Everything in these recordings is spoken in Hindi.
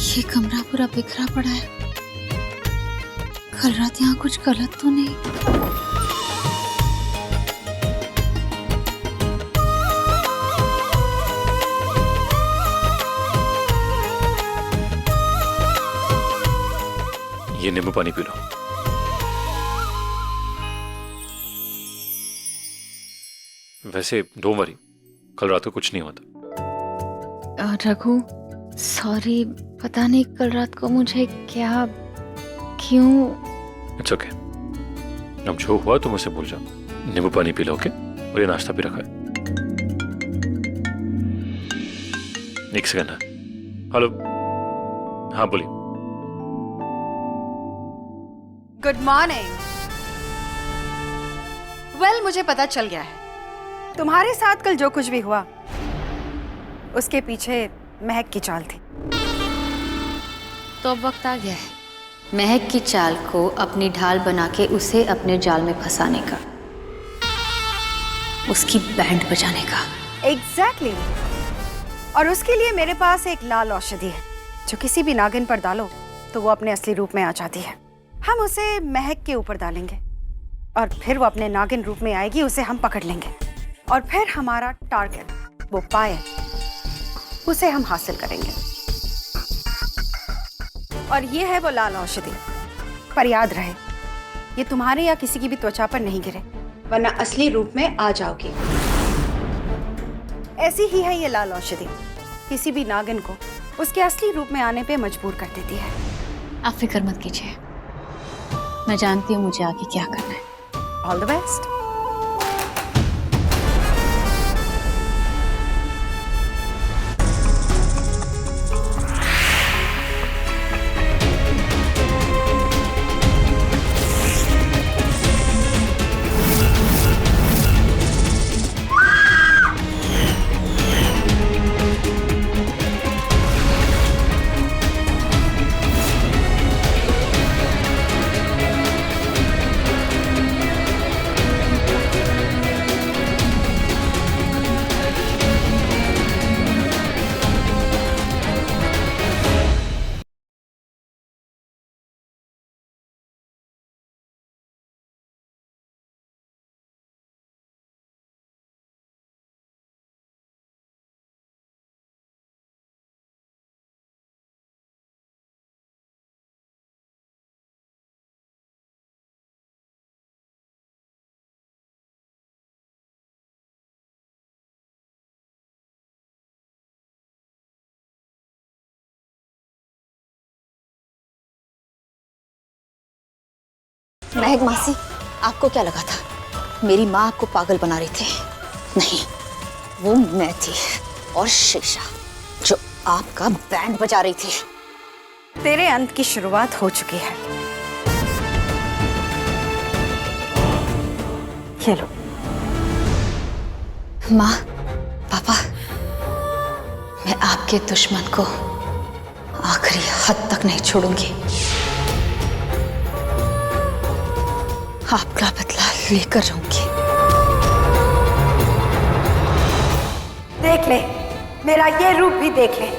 ये कमरा पूरा बिखरा पड़ा है। कल रात यहाँ कुछ गलत तो नहीं? ये नींबू पानी पी लो। वैसे डोंट वरी, कल रात को कुछ नहीं होता। रघु सॉरी, पता नहीं कल रात को मुझे क्या क्यों। इट्स ओके, अब जो हुआ तुम उसे भूल जाओ। नींबू पानी पी लो, ओके? और ये नाश्ता भी रखा है। एक सेकंड है। हेलो, हाँ बोलिए। Good morning. वेल, मुझे पता चल गया है तुम्हारे साथ कल जो कुछ भी हुआ उसके पीछे महक की चाल थी। तो अब वक्त आ गया है महक की चाल को अपनी ढाल बना के उसे अपने जाल में फंसाने का, उसकी बैंड बजाने का। एग्जैक्टली। और उसके लिए मेरे पास एक लाल औषधि है जो किसी भी नागिन पर डालो तो वो अपने असली रूप में आ जाती है। हम उसे महक के ऊपर डालेंगे और फिर वो अपने नागिन रूप में आएगी, उसे हम पकड़ लेंगे और फिर हमारा टारगेट, वो पायल, उसे हम हासिल करेंगे। और ये है वो लाल औषधि। पर याद रहे, ये तुम्हारे या किसी की भी त्वचा पर नहीं गिरे, वरना असली रूप में आ जाओगी। ऐसी ही है ये लाल औषधि, किसी भी नागिन को उसके असली रूप में आने पे मजबूर कर देती है। आप फिक्र मत कीजिए, मैं जानती हूँ मुझे आगे क्या करना है। All the best. महक मासी, आपको क्या लगा था मेरी माँ आपको पागल बना रही थी? नहीं, वो मैं थी और शीशा जो आपका बैंड बजा रही थी। तेरे अंत की शुरुआत हो चुकी है। ये लो। माँ, पापा, मैं आपके दुश्मन को आखिरी हद तक नहीं छोड़ूंगी। आपका बदला लेकर रहूंगी। देख ले, मेरा ये रूप भी देख ले।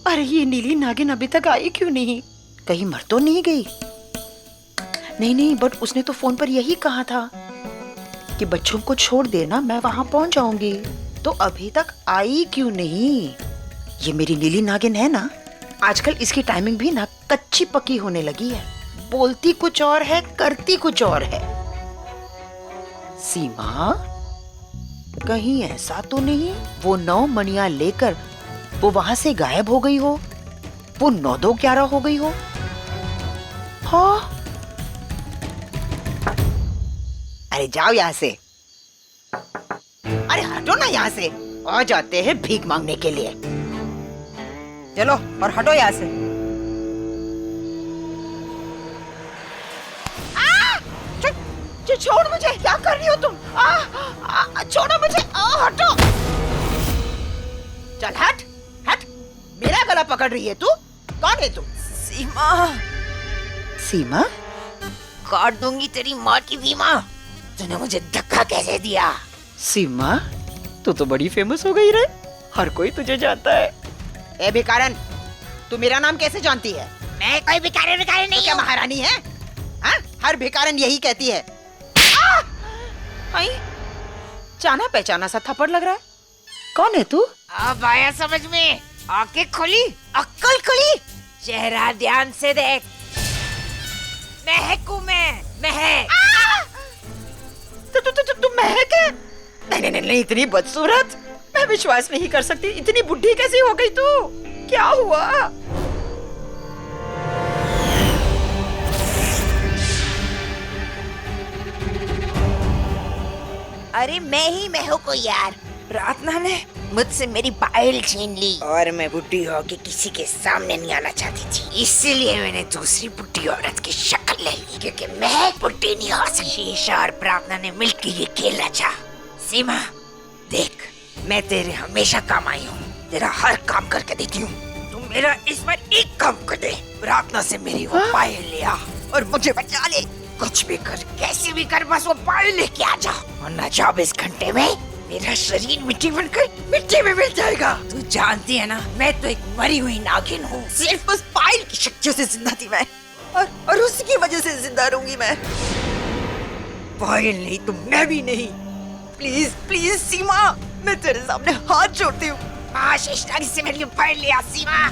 अरे ये नीली नागिन अभी तक आई क्यों नहीं? कहीं मर तो नहीं गई? नहीं, बट उसने तो फोन पर यही कहा था कि बच्चों को छोड़ देना, मैं वहां पहुंच जाऊंगी। तो अभी तक आई क्यों नहीं? ये मेरी नीली नागिन है ना, आजकल इसकी टाइमिंग भी ना कच्ची पक्की होने लगी है। बोलती कुछ और है, करती कुछ और है। सीमा, कहीं ऐसा तो नहीं वो 9 मणियां लेकर वो वहां से गायब हो गई हो, वो 9-2-11 हो गई हो? हाँ, अरे जाओ यहाँ से, अरे हटो ना यहाँ से। आ जाते हैं भीख मांगने के लिए। चलो और हटो यहाँ से। छोड़ मुझे, क्या कर रही हो तुम? छोड़ो मुझे, हटो। चल हट हट, मेरा गला पकड़ रही है तू। कौन है तू? सीमा, सीमा? काट दूंगी तेरी माँ की बीमा। तूने मुझे धक्का कैसे दिया? सीमा, तू तो बड़ी फेमस हो गई रे, हर कोई तुझे जानता है। ए भिखारन, तू मेरा नाम कैसे जानती है? मैं कोई भिखारी तो नहीं क्या हूँ। महारानी है? हाँ? हर भिखारन यही कहती है। जाना पहचाना सा थप्पड़ लग रहा है। कौन है तू? अब आया समझ में, आंखें खुली, अक्ल खुली, चेहरा ध्यान से देख। महक हूँ मैं, महक। तू महक है? नहीं, इतनी बदसूरत मैं विश्वास नहीं कर सकती। इतनी बुढ़ी कैसी हो गई तू? क्या हुआ? अरे मैं ही महू को यार, प्रार्थना ने मुझसे मेरी पायल छीन ली और मैं बुढ़ी होके किसी के सामने नहीं आना चाहती थी, इसीलिए मैंने दूसरी बुढ़ी औरत की शक्ल ले ली, क्योंकि मैं बुढ़ी नहीं हो सकती। शीशा और प्रार्थना ने मिलकर ये खेल रचा। सीमा देख, मैं तेरे हमेशा काम आई हूँ, तेरा हर काम करके देती हूँ। तुम मेरा इस बार एक काम कर दे, प्रार्थना से मेरी वो पायल ले आ और मुझे बचा ले। कुछ भी कर, कैसे भी कर, बस वो पायल लेके आ जा, वरना 24 घंटे में मेरा शरीर मिट्टी बनकर मिट्टी में मिल जाएगा। तू जानती है ना, मैं तो एक मरी हुई नागिन हूँ, सिर्फ उस पायल की शक्तियों से जिंदा थी मैं, और उसी की वजह से जिंदा रहूंगी मैं। पायल नहीं तो मैं भी नहीं। प्लीज प्लीज सीमा, मैं तेरे सामने हाथ जोड़ती हूँ, आशीष नारी से मेरे लिए पायल ले आ सीमा।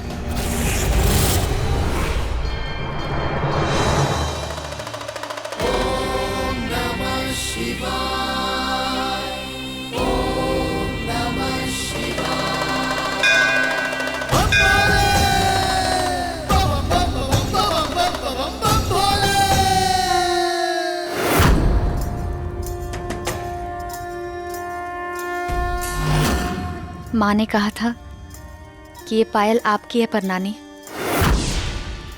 माँ ने कहा था कि ये पायल आपकी है परनानी,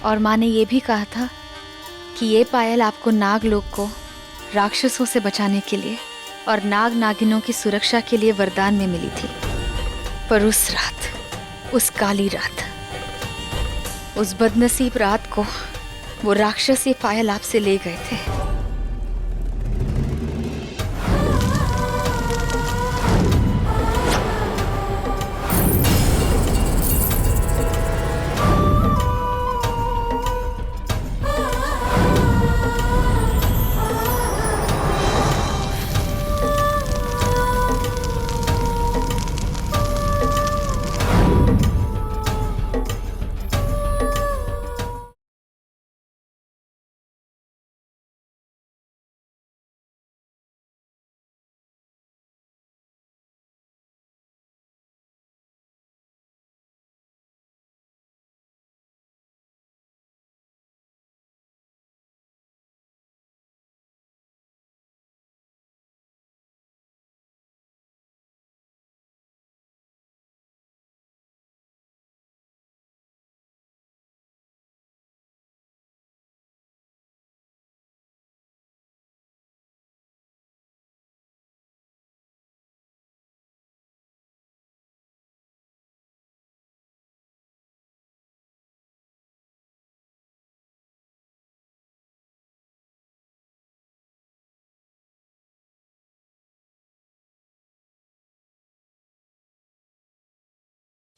और माँ ने ये भी कहा था कि ये पायल आपको नागलोक को राक्षसों से बचाने के लिए और नाग नागिनों की सुरक्षा के लिए वरदान में मिली थी। पर उस रात, उस काली रात, उस बदनसीब रात को वो राक्षस ये पायल आपसे ले गए थे।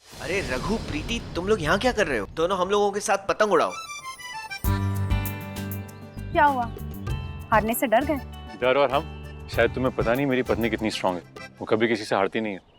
अरे रघु, प्रीति, तुम लोग यहाँ क्या कर रहे हो? दोनों हम लोगों के साथ पतंग उड़ाओ। क्या हुआ, हारने से डर गए? डर और हम, शायद तुम्हें पता नहीं मेरी पत्नी कितनी स्ट्रांग है, वो कभी किसी से हारती नहीं है।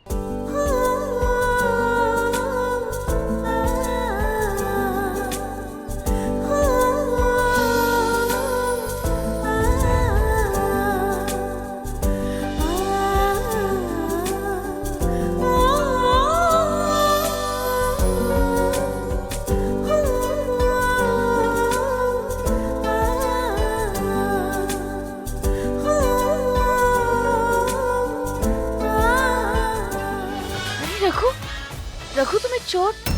चोट?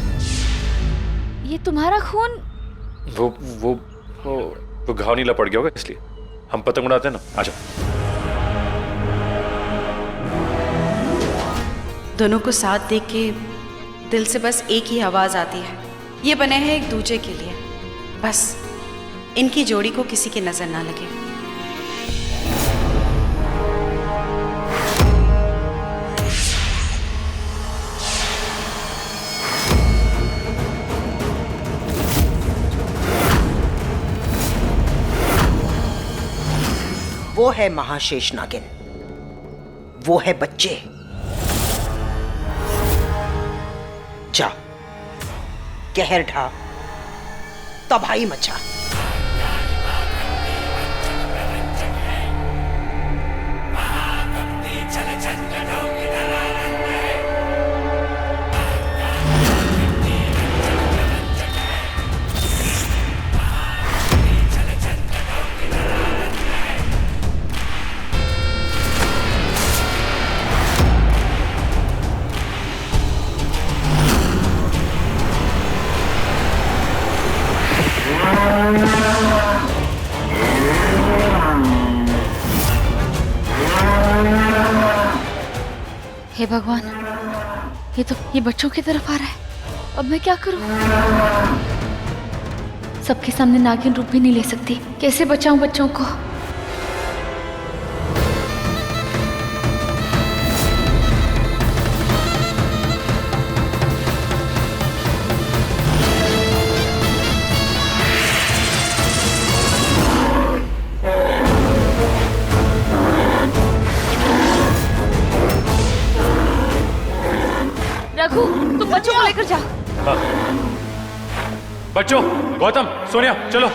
ये तुम्हारा खून? वो घाव नीला पड़ गया होगा इसलिए। हम पतंग उड़ाते हैं ना, आ जाओ। दोनों को साथ देख के दिल से बस एक ही आवाज आती है, ये बने हैं एक दूसरे के लिए, बस इनकी जोड़ी को किसी की नजर ना लगे। वो है महाशेष नागिन, वो है बच्चे। जा, कहर ढा, तबाही मचा। हे भगवान, ये बच्चों की तरफ आ रहा है। अब मैं क्या करूं? सबके सामने नागिन रूप भी नहीं ले सकती। कैसे बचाऊं बच्चों को? रघु, तुम बच्चों को लेकर जाओ। हाँ। बच्चों, गौतम, सोनिया, चलो।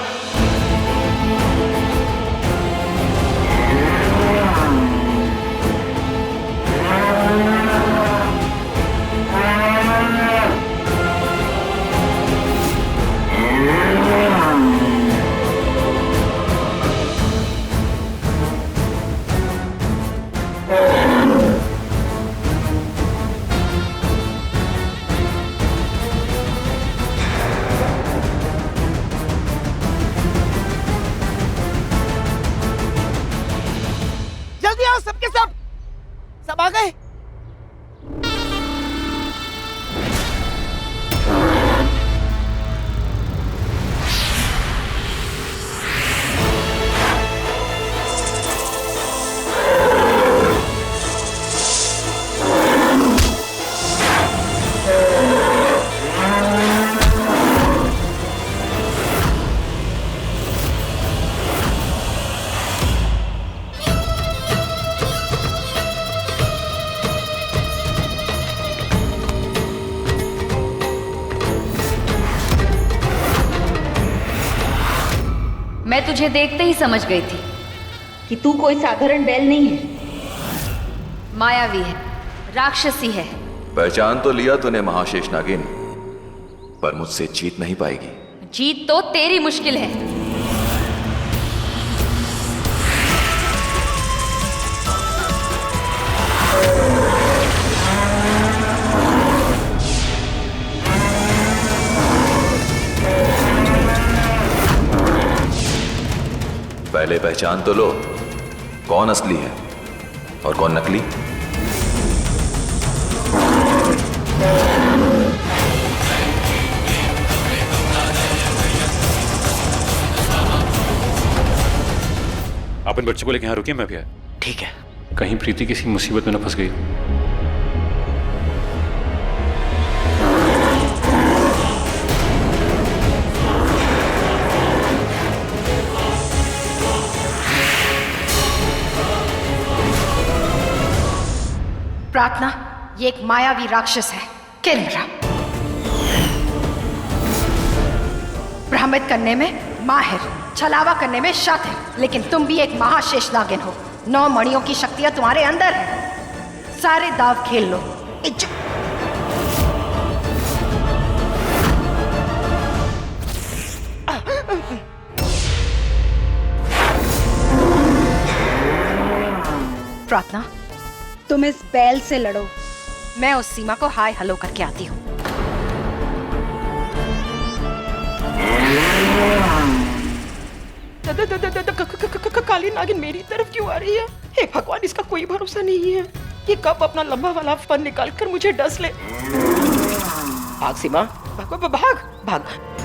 जल्दी आओ, सबके सब आ गए। मैं तुझे देखते ही समझ गई थी कि तू कोई साधारण बैल नहीं है। मायावी है, राक्षसी है। पहचान तो लिया तूने महाशेष नागिन, पर मुझसे जीत नहीं पाएगी। जीत तो तेरी मुश्किल है। पहले पहचान तो लो, कौन असली है और कौन नकली। आप इन बच्चों को लेकर यहाँ रुकिए, मैं भी आया। ठीक है। कहीं प्रीति किसी मुसीबत में न फंस गई। प्रार्थना, ये एक मायावी राक्षस है, किन्नरा। भ्रमित करने में माहिर, छलावा करने में शातिर, लेकिन तुम भी एक महाशेष नागिन हो। 9 मणियों की शक्तियां तुम्हारे अंदर है। सारे दाव खेल लो। प्रार्थना, तुम इस बैल से लड़ो, मैं उस सीमा को हाय हलो करके आती हूँ। काली नागिन मेरी तरफ क्यों आ रही है? हे भगवान, इसका कोई भरोसा नहीं है। ये कब अपना लंबा वाला फन निकाल कर मुझे डस ले। भाग सीमा, भाग भाग भाग, भाग।